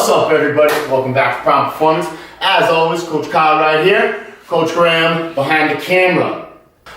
What's up, everybody? Welcome back to PRIMAL Performance. As always, Coach Kyle right here, Coach Graham behind the camera.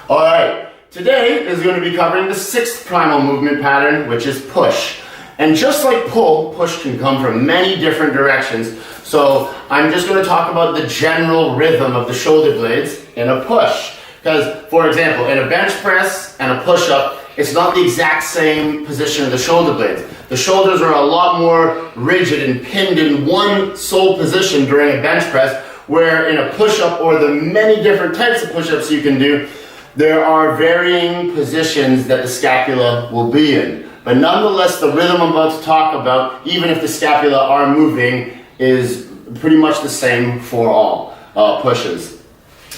Alright, today is going to be covering the sixth primal movement pattern, which is push. And just like pull, push can come from many different directions. So I'm just going to talk about the general rhythm of the shoulder blades in a push. Because, for example, in a bench press and a push-up, it's not the exact same position of the shoulder blades. The shoulders are a lot more rigid and pinned in one sole position during a bench press, where in a push-up or the many different types of push-ups you can do, there are varying positions that the scapula will be in. But nonetheless, the rhythm I'm about to talk about, even if the scapula are moving, is pretty much the same for all pushes.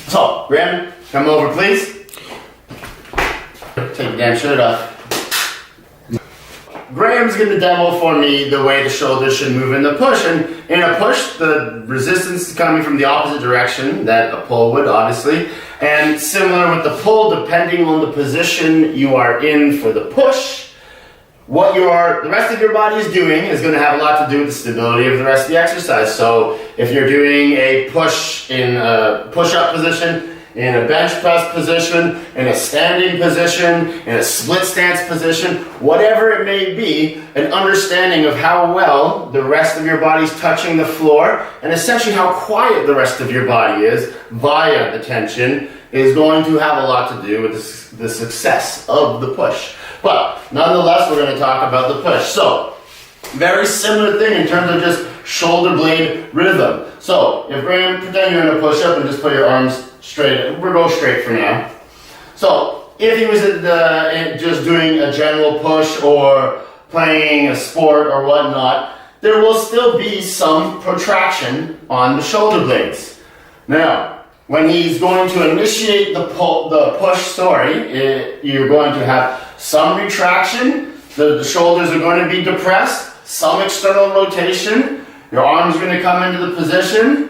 So, Graham, come over please. Take your damn shirt off. Graham's going to demo for me the way the shoulders should move in the push. And in a push, the resistance is coming from the opposite direction that a pull would, obviously. And similar with the pull, depending on the position you are in for the push, what the rest of your body is doing is going to have a lot to do with the stability of the rest of the exercise. So if you're doing a push in a push-up position, in a bench press position, in a standing position, in a split stance position, whatever it may be, an understanding of how well the rest of your body's touching the floor and essentially how quiet the rest of your body is via the tension is going to have a lot to do with the success of the push. But nonetheless, we're going to talk about the push. So, very similar thing in terms of just shoulder blade rhythm. So, if Graham, pretend you're in a push-up and just put your arms straight. We'll go straight for now. So, if he was just doing a general push or playing a sport or whatnot, there will still be some protraction on the shoulder blades. Now, when he's going to initiate the push, you're going to have some retraction. The shoulders are going to be depressed, some external rotation. Your arms are going to come into the position.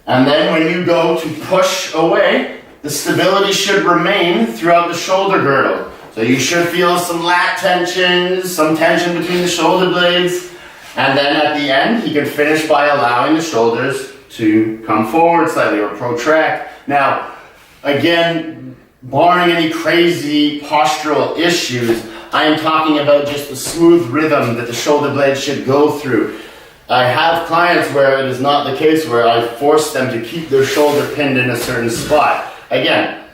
And then when you go to push away, the stability should remain throughout the shoulder girdle. So you should feel some lat tensions, some tension between the shoulder blades. And then at the end, he can finish by allowing the shoulders to come forward slightly or protract. Now, again, barring any crazy postural issues, I am talking about just the smooth rhythm that the shoulder blades should go through. I have clients where it is not the case, where I force them to keep their shoulder pinned in a certain spot. Again,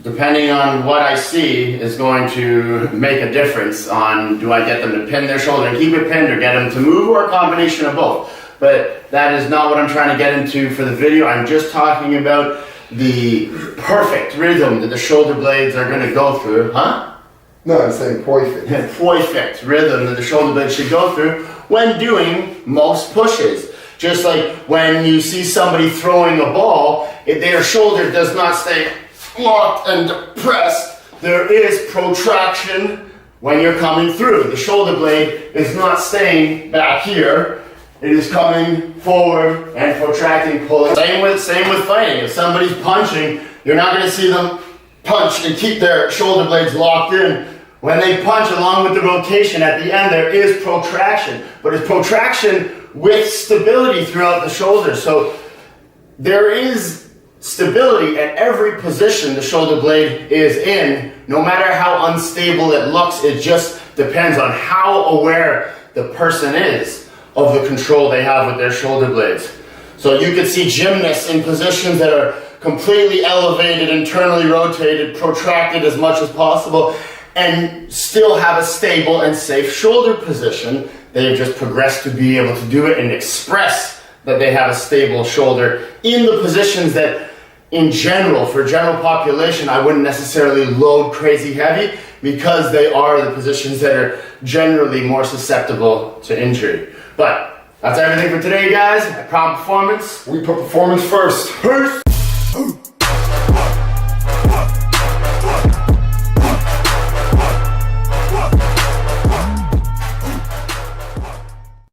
depending on what I see is going to make a difference on do I get them to pin their shoulder and keep it pinned or get them to move, or a combination of both. But that is not what I'm trying to get into for the video. I'm just talking about the perfect rhythm that the shoulder blades are going to go through. Huh? No, I'm saying perfect. Perfect rhythm that the shoulder blades should go through when doing most pushes. Just like when you see somebody throwing a ball, if their shoulder does not stay locked and depressed, there is protraction when you're coming through. The shoulder blade is not staying back here. It is coming forward and protracting, pulling. Same with fighting. If somebody's punching, you're not going to see them punch and keep their shoulder blades locked in. When they punch, along with the rotation at the end, there is protraction. But it's protraction with stability throughout the shoulder. So there is stability at every position the shoulder blade is in. No matter how unstable it looks, it just depends on how aware the person is of the control they have with their shoulder blades. So you could see gymnasts in positions that are completely elevated, internally rotated, protracted as much as possible, and still have a stable and safe shoulder position. They've just progressed to be able to do it and express that they have a stable shoulder in the positions that, in general, for general population, I wouldn't necessarily load crazy heavy, because they are the positions that are generally more susceptible to injury. But that's everything for today, guys. At PRIMAL Performance, we put performance first. Peace!